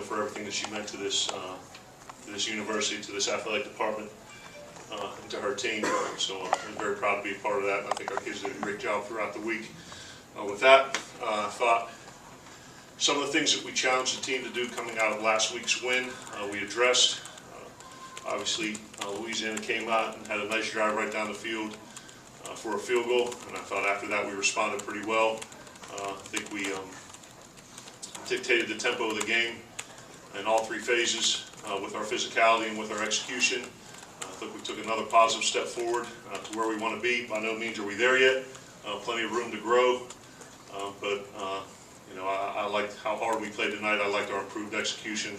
for everything that she meant to this university, to this athletic department, and to her team. So I'm very proud to be a part of that, and I think our kids did a great job throughout the week. With that, I thought some of the things that we challenged the team to do coming out of last week's win, we addressed. Obviously, Louisiana came out and had a nice drive right down the field for a field goal, and I thought after that we responded pretty well. I think we dictated the tempo of the game in all three phases with our physicality and with our execution. I think we took another positive step forward to where we want to be. By no means are we there yet. Plenty of room to grow, but I liked how hard we played tonight. I liked our improved execution.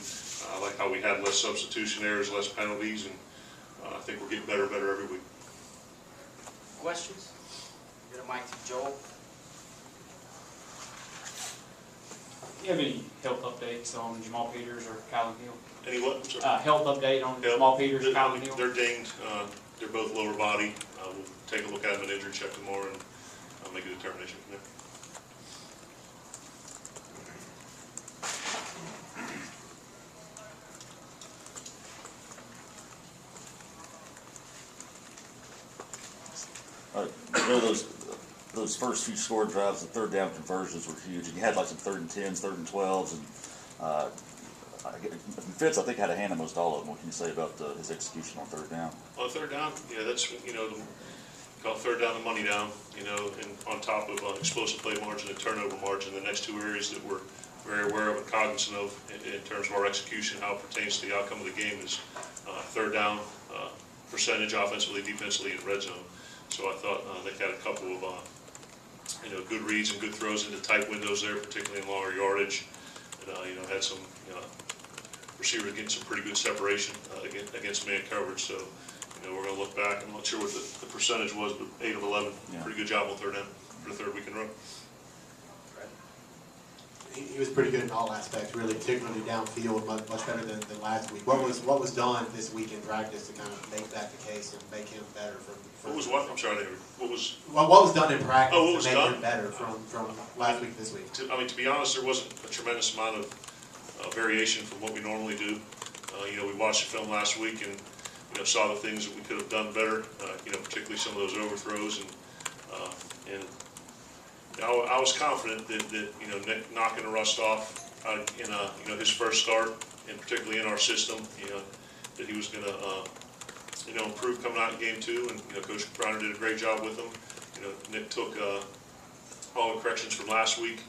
I like how we had less substitution errors, less penalties, and I think we're getting better and better every week. Questions? Get a mic to Joel. Do you have any health updates on Jamal Peters or Kylan Hill? Any what? I'm sorry. Health update on Jamal Peters or Kylan Hill? They're dinged. They're both lower body. We'll take a look at them and injury check tomorrow, and I'll make a determination from there. Those first few score drives, the third down conversions were huge, and you had like some 3rd and 10s, 3rd and 12s, and Fitz, I think, had a hand in most all of them. What can you say about his execution on third down? On third down, yeah, that's call third down the money down, and on top of explosive play margin and turnover margin, the next two areas that we're very aware of and cognizant of in terms of our execution, how it pertains to the outcome of the game is third down percentage offensively, defensively, and red zone. So I thought they had a couple of good reads and good throws into tight windows there, particularly in longer yardage, and had some receivers getting some pretty good separation against man coverage. So we're going to look back. I'm not sure what the percentage was, but 8 of 11, yeah. Pretty good job on third down for the third week in a row. He was pretty good in all aspects, really, particularly downfield, much better than last week. What was done this week in practice to kind of make that the case and make him better from what was what? I'm sorry, what was done in practice to make him better from last week this week? To be honest, there wasn't a tremendous amount of variation from what we normally do. We watched the film last week and saw the things that we could have done better. Particularly some of those overthrows and I was confident that Nick knocking the rust off in his first start, and particularly in our system, that he was going to improve coming out in game 2, and Coach Browner did a great job with him. Nick took all the corrections from last week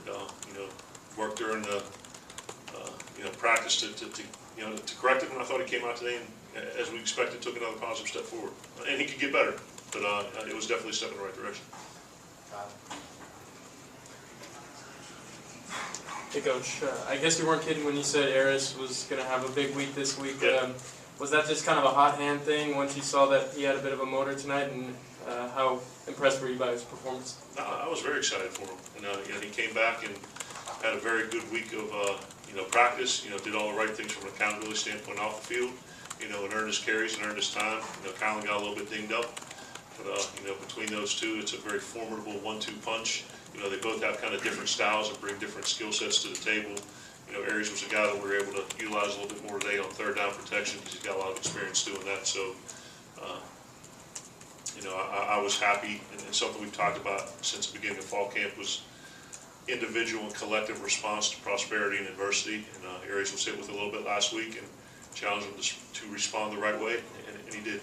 and worked during the practice to correct it, and I thought he came out today and, as we expected, took another positive step forward. And he could get better, but it was definitely a step in the right direction. Hey, Coach. I guess you weren't kidding when you said Aris was going to have a big week this week. Yeah. Was that just kind of a hot hand thing once you saw that he had a bit of a motor tonight, and how impressed were you by his performance? I was very excited for him. And he came back and had a very good week of practice. Did all the right things from an accountability standpoint off the field. And earned his carries and earned his time. Kylan got a little bit dinged up. But between those two, it's a very formidable 1-2 punch. They both have kind of different styles and bring different skill sets to the table. Aries was a guy that we were able to utilize a little bit more today on third down protection because he's got a lot of experience doing that. So, I was happy, and something we've talked about since the beginning of fall camp was individual and collective response to prosperity and adversity. And Aries was hit with a little bit last week and challenged him to respond the right way, and he did.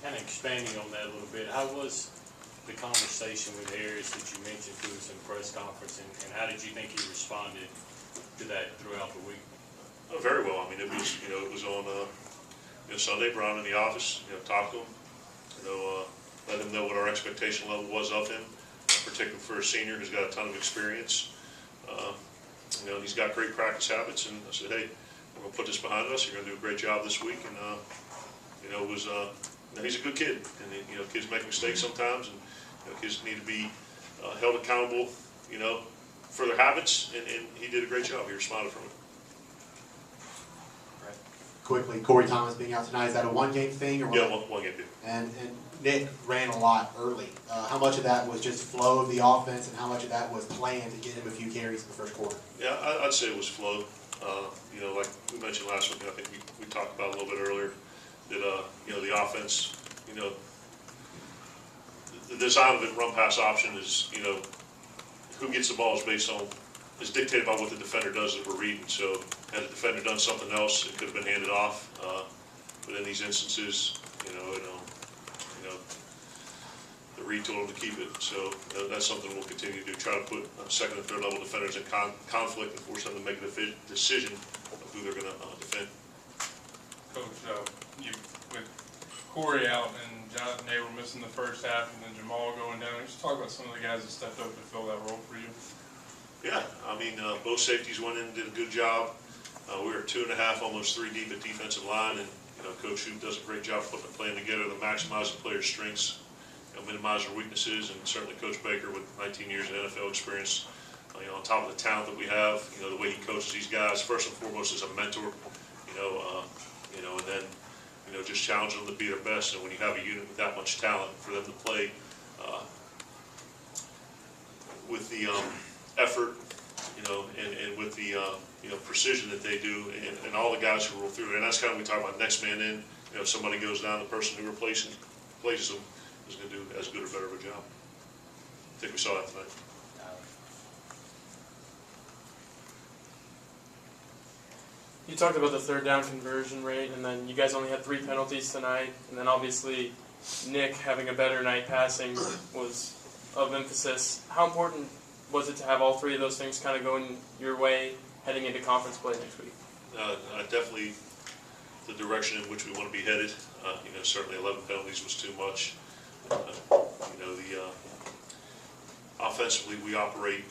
Kind of expanding on that a little bit, how was the conversation with Harris that you mentioned to us in the press conference, and how did you think he responded to that throughout the week? Very well. I mean, it was on Sunday. Brown in the office, talked to him, let him know what our expectation level was of him, particularly for a senior who's got a ton of experience. And he's got great practice habits, and I said, hey, we're going to put this behind us. You're going to do a great job this week, and it was. He's a good kid, and kids make mistakes sometimes, and kids need to be held accountable, for their habits, and he did a great job. He responded from it. Right. quickly, Corey Thomas being out tonight, is that a one-game thing or what? Yeah, one game. And Nick ran a lot early. How much of that was just flow of the offense, and how much of that was planned to get him a few carries in the first quarter? Yeah, I'd say it was flow. You know, like we mentioned last week, and I think we talked about it a little bit earlier, that, you know, the offense, you know, the design of the run-pass option is, you know, who gets the ball is dictated by what the defender does that we're reading. So had the defender done something else, it could have been handed off. But in these instances, you know, the read told him to keep it. So that's something we'll continue to do. Try to put second and third level defenders in conflict and force them to make a decision of who they're going to defend. Coach, with Corey out and Jonathan Nabor missing the first half and then Jamal going down, just talk about some of the guys that stepped up to fill that role for you. Yeah, I mean, both safeties went in and did a good job. We were 2.5, almost 3 deep at defensive line, and you know, Coach Shute does a great job putting a plan together to maximize the players' strengths, you know, minimize their weaknesses, and certainly Coach Baker with 19 years of NFL experience, you know, on top of the talent that we have, you know, the way he coaches these guys, first and foremost as a mentor, you know, and then, you know, just challenging them to be their best. And when you have a unit with that much talent, for them to play with the effort, you know, and with the you know, precision that they do, and all the guys who roll through it, and that's kind of, we talk about next man in. You know, if somebody goes down, the person who replaces them is going to do as good or better of a job. I think we saw that tonight. You talked about the third down conversion rate, and then you guys only had 3 penalties tonight, and then obviously Nick having a better night passing was of emphasis. How important was it to have all 3 of those things kind of going your way heading into conference play next week? Definitely the direction in which we want to be headed. You know, certainly 11 penalties was too much. You know, offensively we operate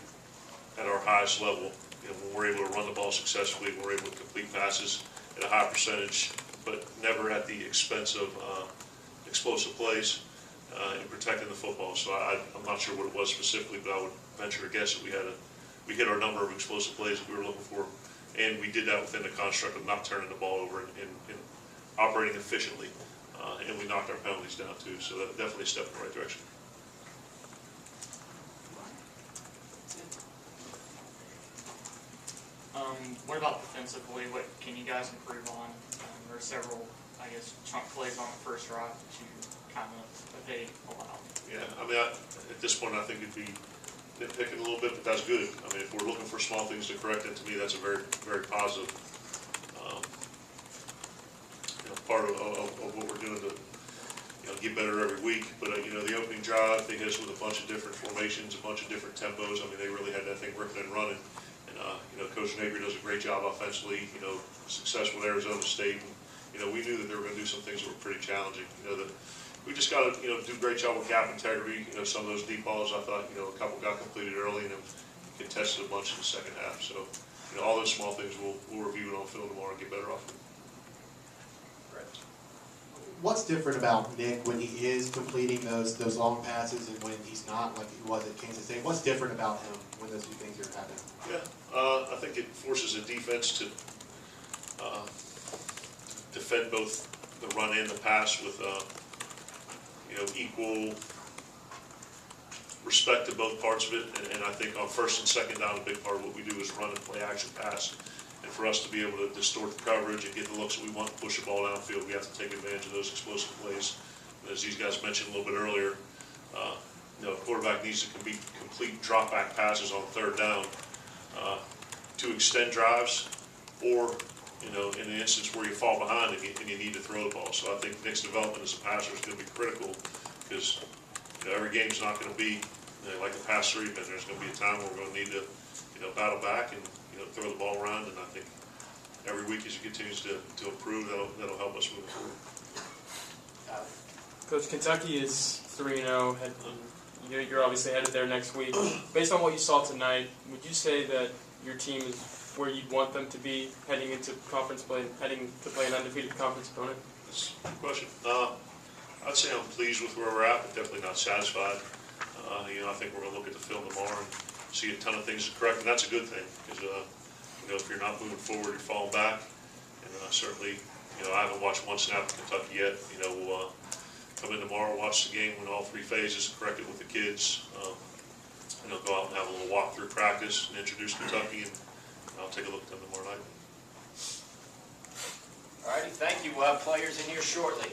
at our highest level. You know, when we're able to run the ball successfully, we're able to complete passes at a high percentage, but never at the expense of explosive plays and protecting the football. So I'm not sure what it was specifically, but I would venture to guess that we hit our number of explosive plays that we were looking for, and we did that within the construct of not turning the ball over and operating efficiently, and we knocked our penalties down too. So that definitely a step in the right direction. What about defensively? What can you guys improve on? There are several, I guess, chunk plays on the first drive that you kind of evade allowed. Yeah, I mean, at this point, I think it'd be nitpicking a little bit, but that's good. I mean, if we're looking for small things to correct, it to me, that's a very, very positive you know, part of what we're doing to, you know, get better every week. But you know, the opening drive, they hit us with a bunch of different formations, a bunch of different tempos. I mean, they really had that thing ripping and running. And you know, Coach Nabor does a great job offensively. You know, successful at Arizona State. And, you know, we knew that they were going to do some things that were pretty challenging. You know, we just got to, you know, do a great job with gap integrity. You know, some of those deep balls, I thought, you know, a couple got completed early and then contested a bunch in the second half. So, you know, all those small things we'll review it on film tomorrow and get better off of. What's different about Nick when he is completing those long passes and when he's not, like he was at Kansas State? What's different about him when those two things are happening? Yeah, I think it forces a defense to defend both the run and the pass with you know, equal respect to both parts of it. And I think on first and second down, a big part of what we do is run and play action pass. And for us to be able to distort the coverage and get the looks that we want to push the ball downfield, we have to take advantage of those explosive plays. And as these guys mentioned a little bit earlier, you know, a quarterback needs to complete drop-back passes on third down to extend drives, or, you know, in the instance where you fall behind and you need to throw the ball. So I think Nick's development as a passer is going to be critical, because, you know, every game's not going to be, you know, like the past 3, but there's going to be a time where we're going to need to, you know, battle back and, you know, throw the ball around. And I think every week as he continues to improve, that'll help us move forward. Coach, Kentucky is 3-0. You're obviously headed there next week. Based on what you saw tonight, would you say that your team is where you'd want them to be heading into conference play, heading to play an undefeated conference opponent? That's a good question. I'd say I'm pleased with where we're at, but definitely not satisfied. You know, I think we're going to look at the film tomorrow and see a ton of things to correct, and that's a good thing, because you know, if you're not moving forward, you're falling back. And certainly, I haven't watched one snap of Kentucky yet. We'll come in tomorrow, watch the game, win all 3 phases, correct it with the kids. Go out and have a little walk-through practice and introduce Kentucky, and I'll take a look at them tomorrow night. All righty, thank you. We'll have players in here shortly.